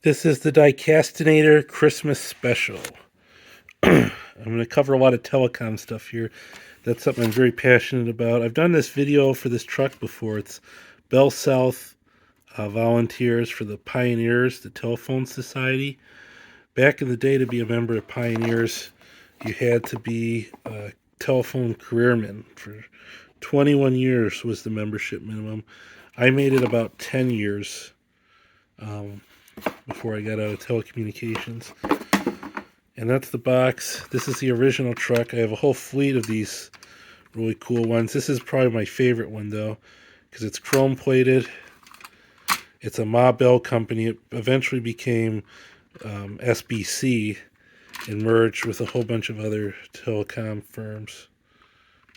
This is the Diecastinator Christmas special. I'm going to cover a lot of telecom stuff here. That's something I'm very passionate about. I've done this video for this truck before. It's Bell South Volunteers for the Pioneers, the Telephone Society. Back in the day, to be a member of Pioneers, you had to be a telephone careerman. For 21 years was the membership minimum. I made it about 10 years before I got out of telecommunications. And that's the box. This is the original truck. I have a whole fleet of these really cool ones. This is probably my favorite one, though, because it's chrome plated. It's a Ma Bell company. It eventually became SBC and merged with a whole bunch of other telecom firms,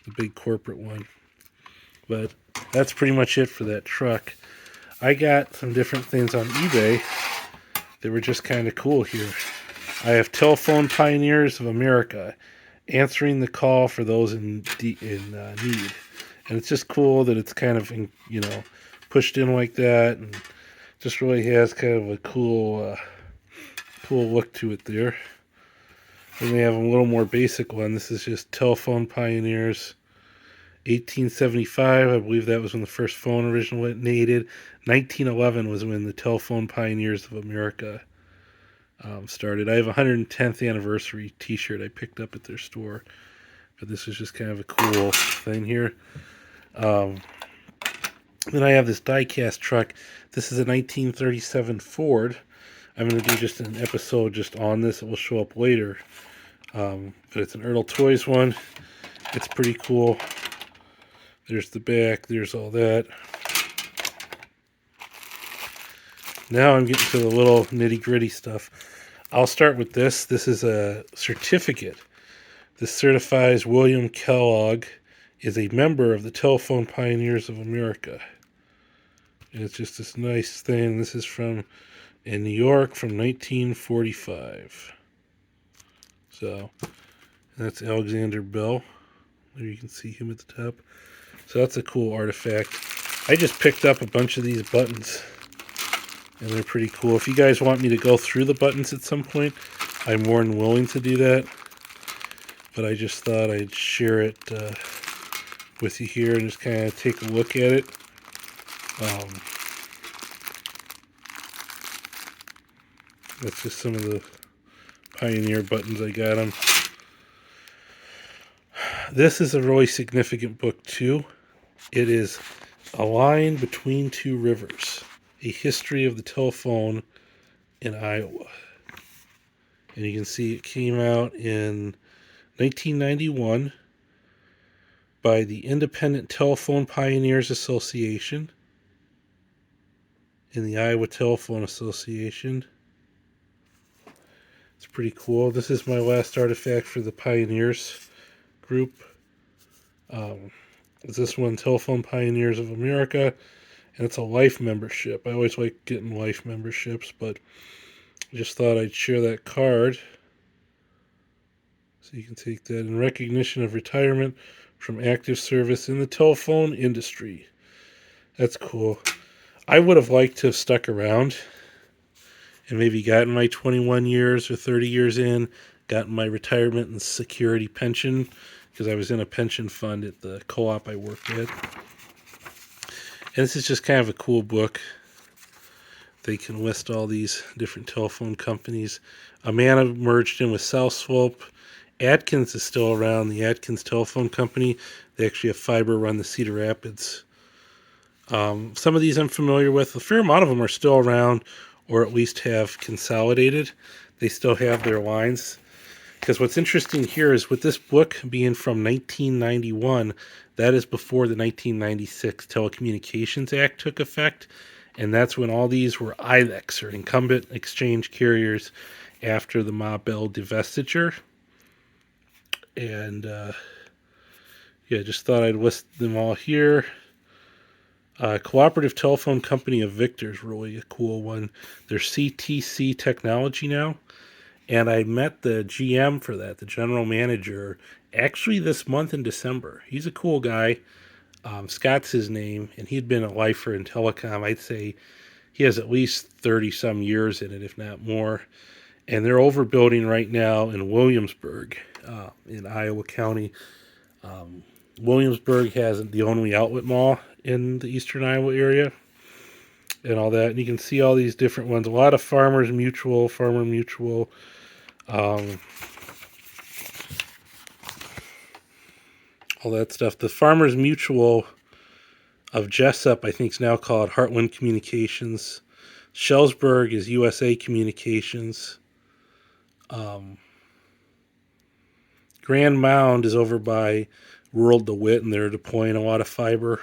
the big corporate one. But that's pretty much it for that truck. I got some different things on eBay that were just kind of cool here. I have Telephone Pioneers of America, answering the call for those in need. And it's just cool that it's kind of, pushed in like that, and just really has kind of a cool look to it there. Then we have a little more basic one. This is just Telephone Pioneers, 1875. I believe that was when the first phone originally originated. 1911 was when the Telephone Pioneers of America started. I have a 110th anniversary t-shirt I picked up at their store, but this is just kind of a cool thing here. Then I have this diecast truck. This is a 1937 Ford. I'm going to do just an episode just on this. It will show up later, but it's an Ertl Toys one. It's pretty cool. There's the back. There's all that. Now I'm getting to the little nitty-gritty stuff. I'll start with this. This is a certificate. This certifies William Kellogg is a member of the Telephone Pioneers of America. And it's just this nice thing. This is from in New York from 1945. So that's Alexander Bell. There you can see him at the top. So that's a cool artifact. I just picked up a bunch of these buttons, and they're pretty cool. If you guys want me to go through the buttons at some point, I'm more than willing to do that. But I just thought I'd share it with you here and just kind of take a look at it. That's just some of the Pioneer buttons I got them. This is a really significant book too. It is A Line Between Two Rivers, a history of the telephone in Iowa. And you can see it came out in 1991 by the Independent Telephone Pioneers Association and the Iowa Telephone Association. It's pretty cool. This is my last artifact for the Pioneers group. Is this one, Telephone Pioneers of America, and it's a life membership. I always like getting life memberships, but I just thought I'd share that card. So you can take that in recognition of retirement from active service in the telephone industry. That's cool. I would have liked to have stuck around and maybe gotten my 21 years or 30 years in, gotten my retirement and security pension, because I was in a pension fund at the co-op I worked at. And this is just kind of a cool book. They can list all these different telephone companies. Amana merged in with South Slope. Atkins is still around, the Atkins Telephone Company. They actually have fiber run to Cedar Rapids. Some of these I'm familiar with. A fair amount of them are still around, or at least have consolidated. They still have their lines. Because what's interesting here is with this book being from 1991, that is before the 1996 Telecommunications Act took effect. And that's when all these were ILECs, or incumbent exchange carriers, after the Ma Bell divestiture. And just thought I'd list them all here. Cooperative Telephone Company of Victor is really a cool one. They're CTC Technology now. And I met the GM for that, the general manager, actually this month in December. He's a cool guy. Scott's his name, and he'd been a lifer in telecom. I'd say he has at least 30 some years in it, if not more. And they're overbuilding right now in Williamsburg, in Iowa County. Um, Williamsburg has the only outlet mall in the eastern Iowa area and all that. And you can see all these different ones. A lot of Farmers Mutual, Farmer Mutual. Um, all that stuff. The Farmers Mutual of Jessup, I think, is now called Heartland Communications. Shellsburg is USA Communications. Um, Grand Mound is over by Rural DeWitt, and they're deploying a lot of fiber.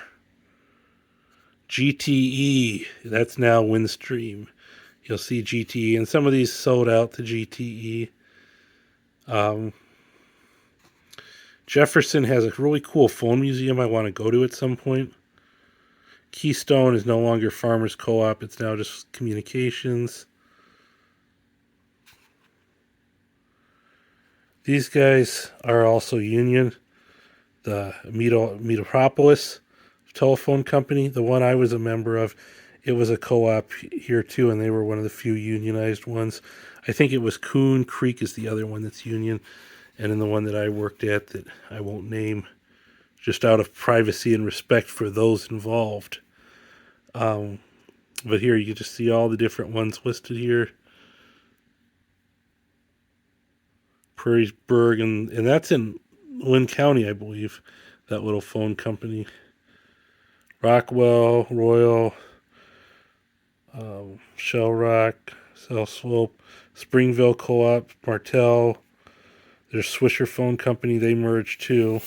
GTE, that's now Windstream. You'll see GTE, and some of these sold out to GTE. Jefferson has a really cool phone museum I want to go to at some point. Keystone is no longer Farmers Co-op, it's now just communications. These guys are also union. The Metropolis telephone company, the one I was a member of, it was a co-op here too, and they were one of the few unionized ones. I think it was Coon Creek is the other one that's union, and then the one that I worked at that I won't name, just out of privacy and respect for those involved. But here you can just see all the different ones listed here. Prairiesburg, and that's in Lynn County, I believe, that little phone company. Rockwell, Royal, Shell Rock, South Slope, Springville Co-op, Martell. There's Swisher Phone Company. They merged too.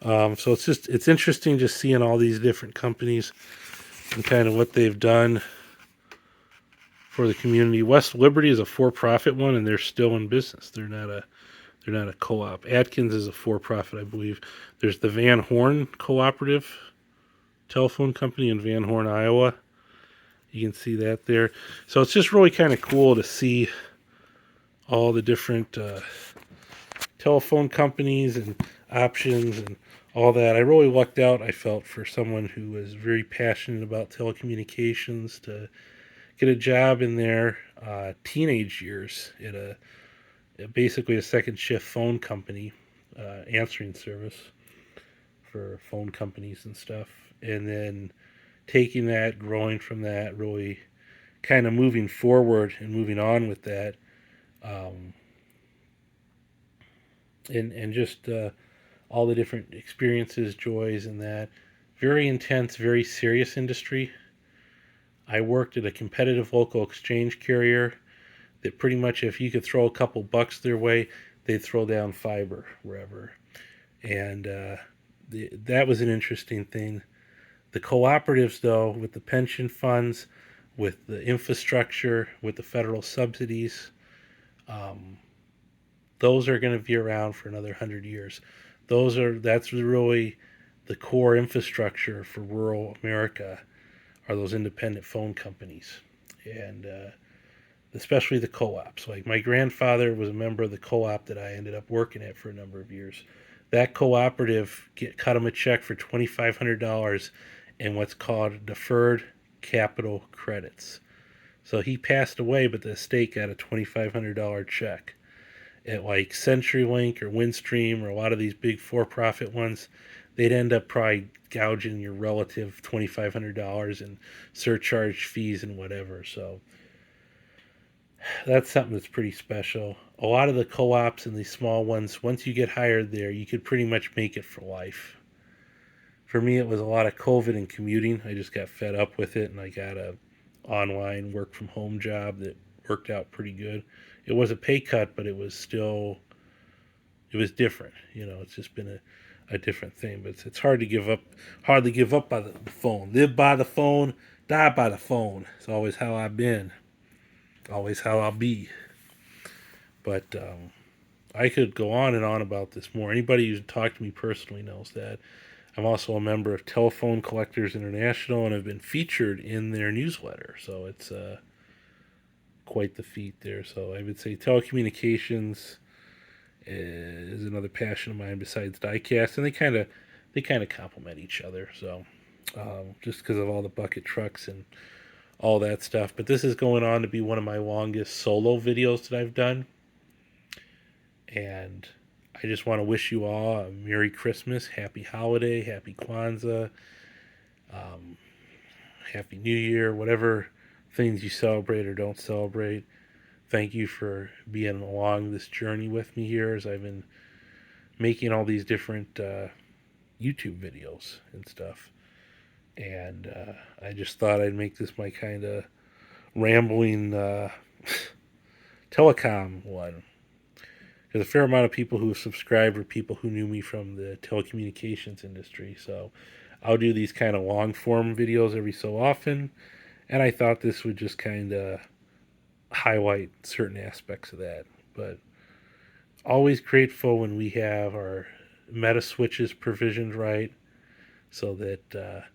So it's interesting just seeing all these different companies and kind of what they've done for the community. West Liberty is a for-profit one, and they're still in business. They're not a co-op. Atkins is a for-profit, I believe. There's the Van Horn Cooperative Telephone Company in Van Horn, Iowa. You can see that there. So it's just really kind of cool to see all the different telephone companies and options and all that. I really lucked out, I felt, for someone who was very passionate about telecommunications to get a job in their teenage years at basically a second shift phone company, answering service for phone companies and stuff. And then taking that, growing from that, really kind of moving forward and moving on with that. Um, and just all the different experiences, joys, and that. Very intense, very serious industry. I worked at a competitive local exchange carrier that pretty much, if you could throw a couple bucks their way, they'd throw down fiber wherever. And that was an interesting thing. The cooperatives, though, with the pension funds, with the infrastructure, with the federal subsidies, um, those are going to be around for another 100 years. That's really the core infrastructure for rural America are those independent phone companies, and especially the co-ops. Like my grandfather was a member of the co-op that I ended up working at for a number of years. That cooperative cut him a check for $2,500 in what's called deferred capital credits. So he passed away, but the estate got a $2,500 check. At like CenturyLink or Windstream or a lot of these big for-profit ones, they'd end up probably gouging your relative $2,500 in surcharge fees and whatever. So that's something that's pretty special. A lot of the co-ops and these small ones, once you get hired there, you could pretty much make it for life. For me, it was a lot of COVID and commuting. I just got fed up with it, and I got a online work from home job that worked out pretty good. It was a pay cut, but it was different. It's just been a different thing. But it's hard to give up. Hardly give up by the phone. Live by the phone, die by the phone. It's always how I've been. Always how I'll be. But I could go on and on about this more. Anybody who's talked to me personally knows that. I'm also a member of Telephone Collectors International and have been featured in their newsletter. So it's quite the feat there. So I would say telecommunications is another passion of mine besides diecast, and they kind of complement each other. So just because of all the bucket trucks and all that stuff. But this is going on to be one of my longest solo videos that I've done. And I just want to wish you all a Merry Christmas, Happy Holiday, Happy Kwanzaa, um, Happy New Year, whatever things you celebrate or don't celebrate. Thank you for being along this journey with me here as I've been making all these different YouTube videos and stuff. And I just thought I'd make this my kind of rambling telecom one. Because a fair amount of people who subscribed were people who knew me from the telecommunications industry. So I'll do these kind of long form videos every so often. And I thought this would just kind of highlight certain aspects of that. But always grateful when we have our meta switches provisioned right so that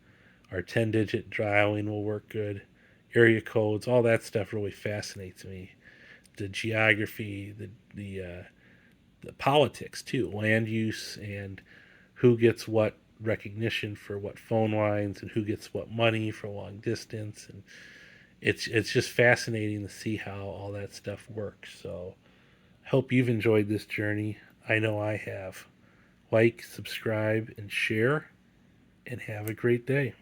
our 10-digit dialing will work good. Area codes, all that stuff really fascinates me. The geography, the politics too, land use, and who gets what recognition for what phone lines, and who gets what money for long distance, and it's just fascinating to see how all that stuff works. So, hope you've enjoyed this journey. I know I have. Like, subscribe, and share, and have a great day.